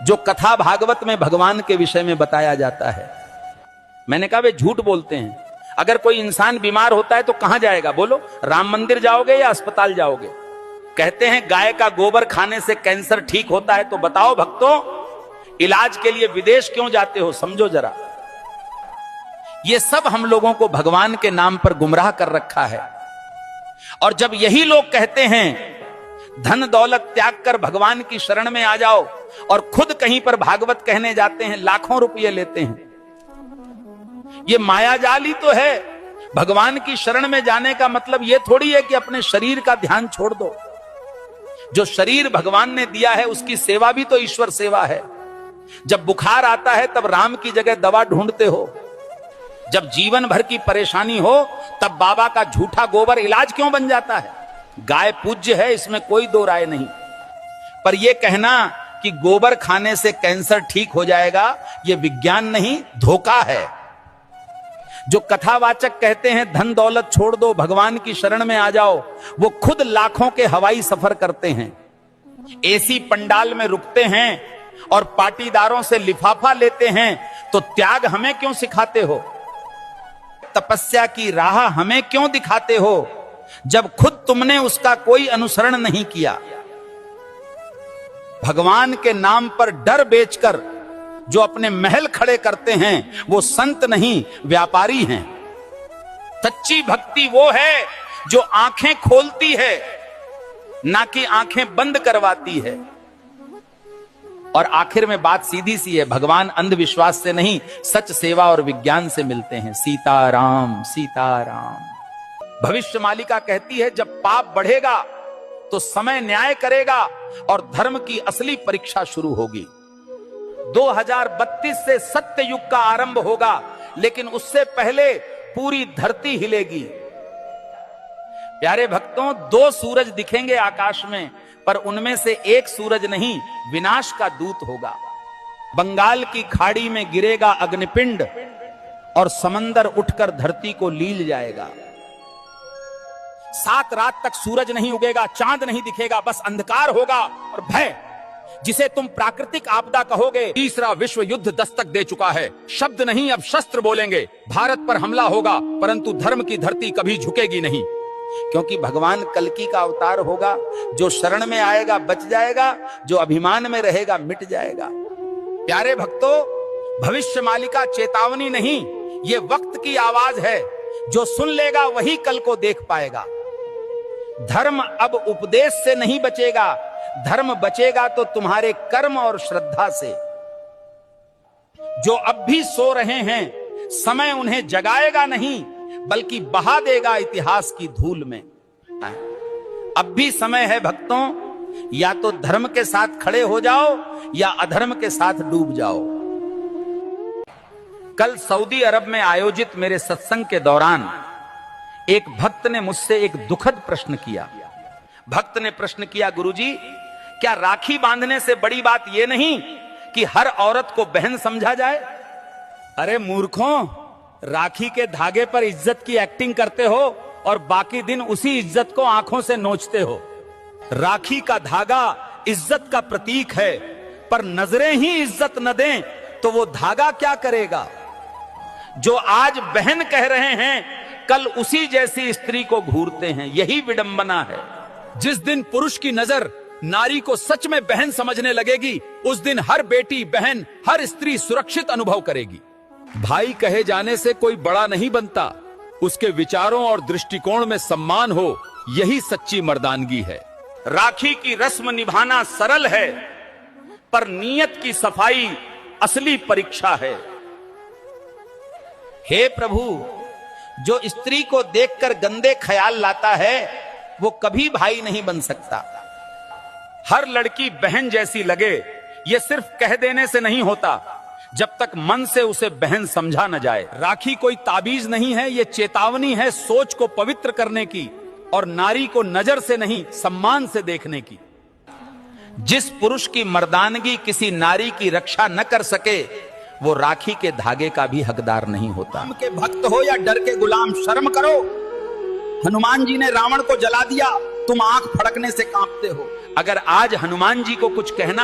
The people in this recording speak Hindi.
जो कथा भागवत में भगवान के विषय में बताया जाता है। मैंने कहा वे झूठ बोलते हैं। अगर कोई इंसान बीमार होता है तो कहां जाएगा बोलो? राम मंदिर जाओगे या अस्पताल जाओगे? कहते हैं गाय का गोबर खाने से कैंसर ठीक होता है, तो बताओ भक्तों, इलाज के लिए विदेश क्यों जाते हो? समझो जरा। ये सब हम लोगों को भगवान के नाम पर गुमराह कर रखा है। और जब यही लोग कहते हैं धन दौलत त्याग कर भगवान की शरण में आ जाओ, और खुद कहीं पर भागवत कहने जाते हैं, लाखों रुपये लेते हैं। ये मायाजाल ही तो है। भगवान की शरण में जाने का मतलब यह थोड़ी है कि अपने शरीर का ध्यान छोड़ दो। जो शरीर भगवान ने दिया है उसकी सेवा भी तो ईश्वर सेवा है। जब बुखार आता है तब राम की जगह दवा ढूंढते हो। जब जीवन भर की परेशानी हो तब बाबा का झूठा गोबर इलाज क्यों बन जाता है? गाय पूज्य है, इसमें कोई दो राय नहीं, पर यह कहना कि गोबर खाने से कैंसर ठीक हो जाएगा, यह विज्ञान नहीं, धोखा है। जो कथावाचक कहते हैं धन दौलत छोड़ दो, भगवान की शरण में आ जाओ, वो खुद लाखों के हवाई सफर करते हैं, एसी पंडाल में रुकते हैं और पाटीदारों से लिफाफा लेते हैं। तो त्याग हमें क्यों सिखाते हो? तपस्या की राह हमें क्यों दिखाते हो, जब खुद तुमने उसका कोई अनुसरण नहीं किया? भगवान के नाम पर डर बेचकर जो अपने महल खड़े करते हैं वो संत नहीं, व्यापारी हैं। सच्ची भक्ति वो है जो आंखें खोलती है, ना कि आंखें बंद करवाती है। और आखिर में बात सीधी सी है, भगवान अंधविश्वास से नहीं, सच सेवा और विज्ञान से मिलते हैं। सीताराम सीताराम। भविष्य मालिका कहती है जब पाप बढ़ेगा तो समय न्याय करेगा और धर्म की असली परीक्षा शुरू होगी। 2032 से सत्य युग का आरंभ होगा, लेकिन उससे पहले पूरी धरती हिलेगी। प्यारे भक्तों, 2 सूरज दिखेंगे आकाश में, पर उनमें से एक सूरज नहीं, विनाश का दूत होगा। बंगाल की खाड़ी में गिरेगा अग्निपिंड और समंदर उठकर धरती को लील जाएगा। 7 रात तक सूरज नहीं उगेगा, चांद नहीं दिखेगा, बस अंधकार होगा और भय, जिसे तुम प्राकृतिक आपदा कहोगे। तीसरा विश्व युद्ध दस्तक दे चुका है। शब्द नहीं, अब शस्त्र बोलेंगे। भारत पर हमला होगा, परंतु धर्म की धरती कभी झुकेगी नहीं, क्योंकि भगवान कल्कि का अवतार होगा। जो शरण में आएगा बच जाएगा, जो अभिमान में रहेगा मिट जाएगा। प्यारे भक्तों, भविष्य मालिका चेतावनी नहीं, ये वक्त की आवाज है। जो सुन लेगा वही कल को देख पाएगा। धर्म अब उपदेश से नहीं बचेगा, धर्म बचेगा तो तुम्हारे कर्म और श्रद्धा से। जो अब भी सो रहे हैं, समय उन्हें जगाएगा नहीं, बल्कि बहा देगा इतिहास की धूल में। अब भी समय है भक्तों, या तो धर्म के साथ खड़े हो जाओ या अधर्म के साथ डूब जाओ। कल सऊदी अरब में आयोजित मेरे सत्संग के दौरान एक भक्त ने मुझसे एक दुखद प्रश्न किया। भक्त ने प्रश्न किया, गुरुजी, क्या राखी बांधने से बड़ी बात यह नहीं कि हर औरत को बहन समझा जाए? अरे मूर्खों, राखी के धागे पर इज्जत की एक्टिंग करते हो और बाकी दिन उसी इज्जत को आंखों से नोचते हो। राखी का धागा इज्जत का प्रतीक है, पर नजरें ही इज्जत न दें तो वो धागा क्या करेगा? जो आज बहन कह रहे हैं, कल उसी जैसी स्त्री को घूरते हैं। यही विडंबना है। जिस दिन पुरुष की नजर नारी को सच में बहन समझने लगेगी, उस दिन हर बेटी, बहन, हर स्त्री सुरक्षित अनुभव करेगी। भाई कहे जाने से कोई बड़ा नहीं बनता, उसके विचारों और दृष्टिकोण में सम्मान हो, यही सच्ची मर्दानगी है। राखी की रस्म निभाना सरल है, पर नीयत की सफाई असली परीक्षा है। हे प्रभु, जो स्त्री को देखकर गंदे ख्याल लाता है वो कभी भाई नहीं बन सकता। हर लड़की बहन जैसी लगे, ये सिर्फ कह देने से नहीं होता, जब तक मन से उसे बहन समझा न जाए। राखी कोई ताबीज नहीं है, ये चेतावनी है सोच को पवित्र करने की और नारी को नजर से नहीं सम्मान से देखने की। जिस पुरुष की मर्दानगी किसी नारी की रक्षा न कर सके, वो राखी के धागे का भी हकदार नहीं होता। राम के भक्त हो या डर के गुलाम, शर्म करो। हनुमान जी ने रावण को जला दिया, तुम आंख फड़कने से कांपते हो। अगर आज हनुमान जी को कुछ कहना